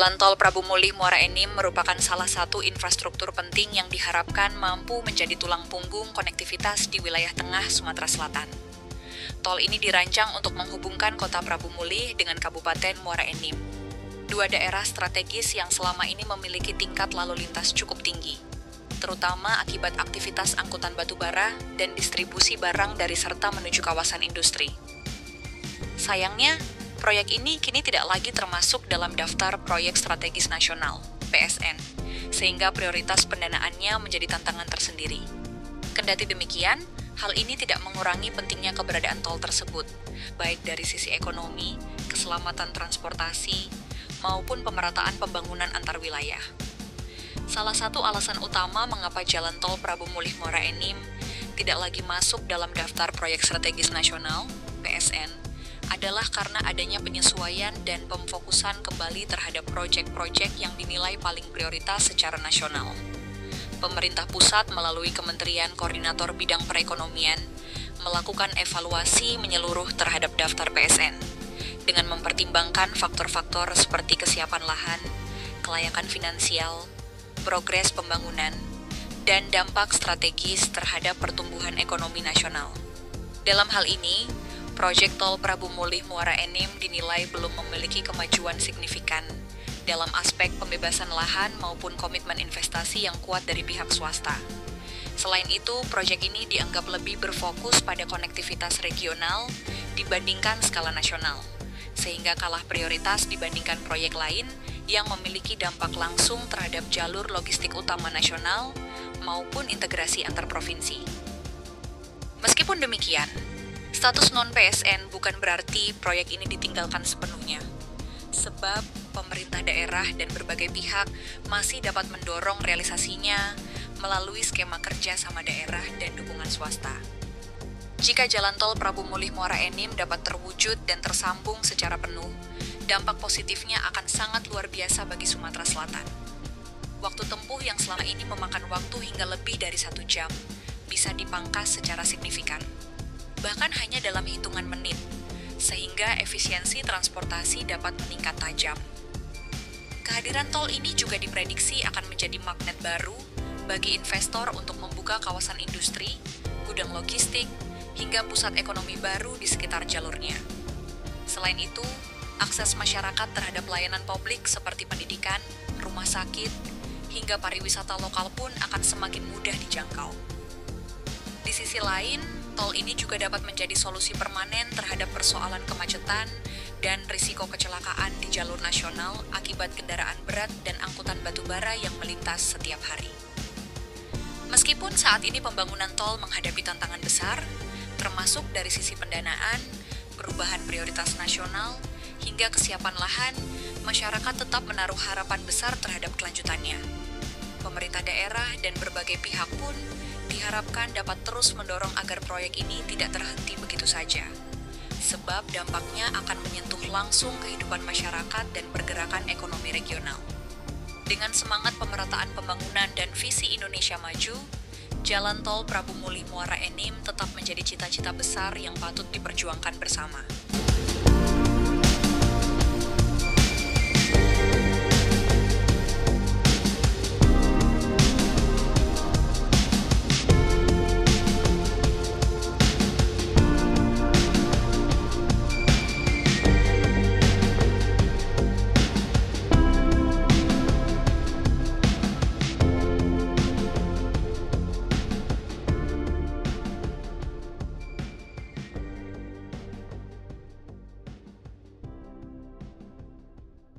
Jalan tol Prabu Mulih Muara Enim merupakan salah satu infrastruktur penting yang diharapkan mampu menjadi tulang punggung konektivitas di wilayah tengah Sumatera Selatan. Tol ini dirancang untuk menghubungkan kota Prabu Mulih dengan Kabupaten Muara Enim, dua daerah strategis yang selama ini memiliki tingkat lalu lintas cukup tinggi, terutama akibat aktivitas angkutan batubara dan distribusi barang dari serta menuju kawasan industri. Sayangnya, proyek ini kini tidak lagi termasuk dalam daftar proyek strategis nasional, PSN, sehingga prioritas pendanaannya menjadi tantangan tersendiri. Kendati demikian, hal ini tidak mengurangi pentingnya keberadaan tol tersebut, baik dari sisi ekonomi, keselamatan transportasi, maupun pemerataan pembangunan antar wilayah. Salah satu alasan utama mengapa Jalan Tol Prabu Mulih Muara Enim tidak lagi masuk dalam daftar proyek strategis nasional, PSN, adalah karena adanya penyesuaian dan pemfokusan kembali terhadap proyek-proyek yang dinilai paling prioritas secara nasional. Pemerintah pusat melalui Kementerian Koordinator Bidang Perekonomian melakukan evaluasi menyeluruh terhadap daftar PSN dengan mempertimbangkan faktor-faktor seperti kesiapan lahan, kelayakan finansial, progres pembangunan, dan dampak strategis terhadap pertumbuhan ekonomi nasional. Dalam hal ini, proyek tol Prabu Mulih Muara Enim dinilai belum memiliki kemajuan signifikan dalam aspek pembebasan lahan maupun komitmen investasi yang kuat dari pihak swasta. Selain itu, proyek ini dianggap lebih berfokus pada konektivitas regional dibandingkan skala nasional, sehingga kalah prioritas dibandingkan proyek lain yang memiliki dampak langsung terhadap jalur logistik utama nasional maupun integrasi antar provinsi. Meskipun demikian, status non-PSN bukan berarti proyek ini ditinggalkan sepenuhnya, sebab pemerintah daerah dan berbagai pihak masih dapat mendorong realisasinya melalui skema kerja sama daerah dan dukungan swasta. Jika Jalan Tol Prabu Mulih Muara Enim dapat terwujud dan tersambung secara penuh, dampak positifnya akan sangat luar biasa bagi Sumatera Selatan. Waktu tempuh yang selama ini memakan waktu hingga lebih dari 1 jam bisa dipangkas secara signifikan, bahkan hanya dalam hitungan menit, sehingga efisiensi transportasi dapat meningkat tajam. Kehadiran tol ini juga diprediksi akan menjadi magnet baru bagi investor untuk membuka kawasan industri, gudang logistik, hingga pusat ekonomi baru di sekitar jalurnya. Selain itu, akses masyarakat terhadap layanan publik seperti pendidikan, rumah sakit, hingga pariwisata lokal pun akan semakin mudah dijangkau. Di sisi lain, tol ini juga dapat menjadi solusi permanen terhadap persoalan kemacetan dan risiko kecelakaan di jalur nasional akibat kendaraan berat dan angkutan batubara yang melintas setiap hari. Meskipun saat ini pembangunan tol menghadapi tantangan besar, termasuk dari sisi pendanaan, perubahan prioritas nasional, hingga kesiapan lahan, masyarakat tetap menaruh harapan besar terhadap kelanjutannya. Pemerintah daerah dan berbagai pihak pun diharapkan dapat terus mendorong agar proyek ini tidak terhenti begitu saja, sebab dampaknya akan menyentuh langsung kehidupan masyarakat dan pergerakan ekonomi regional. Dengan semangat pemerataan pembangunan dan visi Indonesia Maju, Jalan Tol Prabu Mulih Muara Enim tetap menjadi cita-cita besar yang patut diperjuangkan bersama.